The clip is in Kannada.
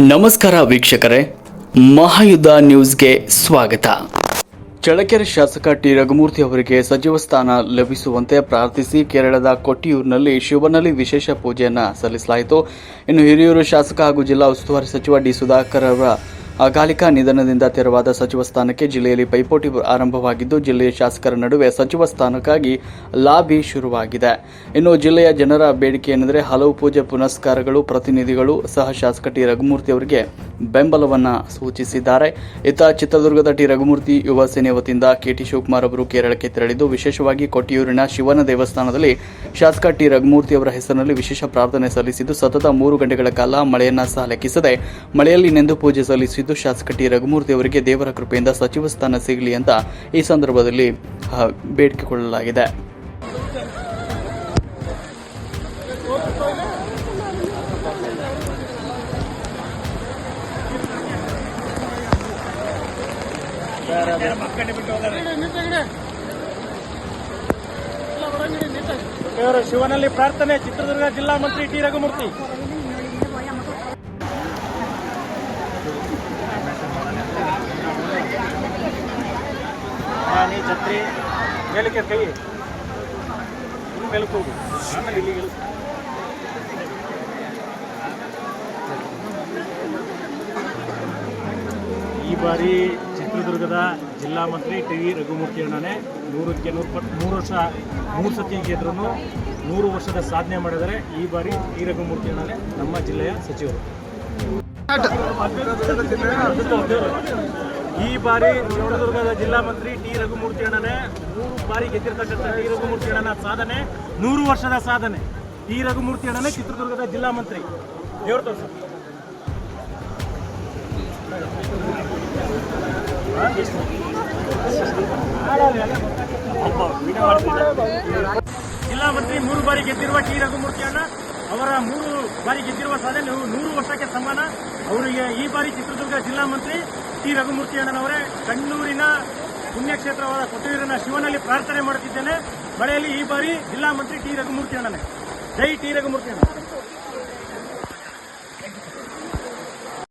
ನಮಸ್ಕಾರ ವೀಕ್ಷಕರೇ, ಮಹಾಯುದ್ಧ ನ್ಯೂಸ್ಗೆ ಸ್ವಾಗತ. ಚಳ್ಳಕೆರೆ ಶಾಸಕ ಟಿ ರಘುಮೂರ್ತಿ ಅವರಿಗೆ ಸಚಿವ ಸ್ಥಾನ ಲಭಿಸುವಂತೆ ಪ್ರಾರ್ಥಿಸಿ ಕೇರಳದ ಕೊಟ್ಟಿಯೂರಿನಲ್ಲಿ ಶಿವನಲ್ಲಿ ವಿಶೇಷ ಪೂಜೆಯನ್ನು ಸಲ್ಲಿಸಲಾಯಿತು. ಇನ್ನು ಹಿರಿಯೂರು ಶಾಸಕ ಹಾಗೂ ಜಿಲ್ಲಾ ಉಸ್ತುವಾರಿ ಸಚಿವ ಡಿ ಸುಧಾಕರ್ ಅವರ ಅಕಾಲಿಕ ನಿಧನದಿಂದ ತೆರವಾದ ಸಚಿವ ಸ್ಥಾನಕ್ಕೆ ಜಿಲ್ಲೆಯಲ್ಲಿ ಪೈಪೋಟಿ ಆರಂಭವಾಗಿದ್ದು, ಜಿಲ್ಲೆಯ ಶಾಸಕರ ನಡುವೆ ಸಚಿವ ಸ್ಥಾನಕ್ಕಾಗಿ ಲಾಬಿ ಶುರುವಾಗಿದೆ. ಇನ್ನು ಜಿಲ್ಲೆಯ ಜನರ ಬೇಡಿಕೆ ಏನೆಂದರೆ ಹಲವು ಪೂಜೆ ಪುನಸ್ಕಾರಗಳು. ಪ್ರತಿನಿಧಿಗಳು ಸಹ ಶಾಸಕ ಟಿ ರಘುಮೂರ್ತಿ ಅವರಿಗೆ ಬೆಂಬಲವನ್ನು ಸೂಚಿಸಿದ್ದಾರೆ. ಇತ್ತ ಚಿತ್ರದುರ್ಗದ ಟಿ ರಘುಮೂರ್ತಿ ಯುವ ಸೇನೆ ವತಿಯಿಂದ ಕೆಟಿ ಶಿವಕುಮಾರ್ ಅವರು ಕೇರಳಕ್ಕೆ ತೆರಳಿದ್ದು, ವಿಶೇಷವಾಗಿ ಕೊಟ್ಟಿಯೂರಿನ ಶಿವನ ದೇವಸ್ಥಾನದಲ್ಲಿ ಶಾಸಕ ಟಿ ರಘುಮೂರ್ತಿ ಅವರ ಹೆಸರಿನಲ್ಲಿ ವಿಶೇಷ ಪ್ರಾರ್ಥನೆ ಸಲ್ಲಿಸಿದ್ದು, ಸತತ 3 ಗಂಟೆಗಳ ಕಾಲ ಮಳೆಯನ್ನ ಸಹ ಲೆಕ್ಕಿಸದೆ ಮಳೆಯಲ್ಲಿ ನೆಂದು ಪೂಜೆ ಸಲ್ಲಿಸಿದ್ದು, ಶಾಸಕ ಟಿ ರಘುಮೂರ್ತಿ ಅವರಿಗೆ ದೇವರ ಕೃಪೆಯಿಂದ ಸಚಿವ ಸ್ಥಾನ ಸಿಗಲಿ ಅಂತ ಈ ಸಂದರ್ಭದಲ್ಲಿ ಬೇಡಿಕೆಕೊಳ್ಳಲಾಗಿದೆ. ಶಿವನಲ್ಲಿ ಪ್ರಾರ್ಥನೆ. ಚಿತ್ರದುರ್ಗ ಜಿಲ್ಲಾ ಮಂತ್ರಿ ಟಿ ರಘುಮೂರ್ತಿ. ಛತ್ರಿ ಮೇಲಕ್ಕೆ ಕೈ ಮೇಲಕ್ಕೆ ಹೋಗು. ಆಮೇಲೆ ಇಲ್ಲಿ ಈ ಬಾರಿ ಚಿತ್ರದುರ್ಗದ ಜಿಲ್ಲಾ ಮಂತ್ರಿ ಟಿ ರಘುಮೂರ್ತಿ ಅಣ್ಣನೇ 100 ವರ್ಷ 3 ಸತಿ ಗೆದ್ರೂ 100 ವರ್ಷದ ಸಾಧನೆ ಮಾಡಿದರೆ ಈ ಬಾರಿ ಟಿ ರಘುಮೂರ್ತಿ ಅಣ್ಣನೇ ನಮ್ಮ ಜಿಲ್ಲೆಯ ಸಚಿವರು. ಈ ಬಾರಿ ಚಿತ್ರದುರ್ಗದ ಜಿಲ್ಲಾ ಮಂತ್ರಿ ಟಿ ರಘುಮೂರ್ತಿ ಅಣ್ಣನೇ 3 ಬಾರಿ ಗೆದ್ದಿರ್ತಕ್ಕಂಥ ಟಿ ರಘುಮೂರ್ತಿ ಅಣ್ಣನ ಸಾಧನೆ 100 ವರ್ಷದ ಸಾಧನೆ. ಟಿ ರಘುಮೂರ್ತಿ ಅಣ್ಣನೇ ಚಿತ್ರದುರ್ಗದ ಜಿಲ್ಲಾ ಮಂತ್ರಿ. ದೇವ್ರ ತೋರ್ಸ ಜಿಲ್ಲಾ ಮಂತ್ರಿ 3 ಬಾರಿ ಗೆದ್ದಿರುವ ಟಿ ರಘುಮೂರ್ತಿ ಅಣ್ಣ ಅವರ 3 ಬಾರಿ ಗೆದ್ದಿರುವ ಸಾಧನೆ 100 ವರ್ಷಕ್ಕೆ ಸಮಾನ. ಅವರಿಗೆ ಈ ಬಾರಿ ಚಿತ್ರದುರ್ಗ ಜಿಲ್ಲಾ ಮಂತ್ರಿ ಟಿ ರಘುಮೂರ್ತಿ ಅಣ್ಣನವರೇ ಕಣ್ಣೂರಿನ ಪುಣ್ಯಕ್ಷೇತ್ರವಾದ ಕೊಟ್ಟೂರಿನ ಶಿವನಲ್ಲಿ ಪ್ರಾರ್ಥನೆ ಮಾಡುತ್ತಿದ್ದೇನೆ. ಮಳೆಯಲ್ಲಿ ಈ ಬಾರಿ ಜಿಲ್ಲಾ ಮಂತ್ರಿ ಟಿ ರಘುಮೂರ್ತಿ ಅಣ್ಣನೇ. ಜೈ ಟಿ ರಘುಮೂರ್ತಿ ಅಣ್ಣ.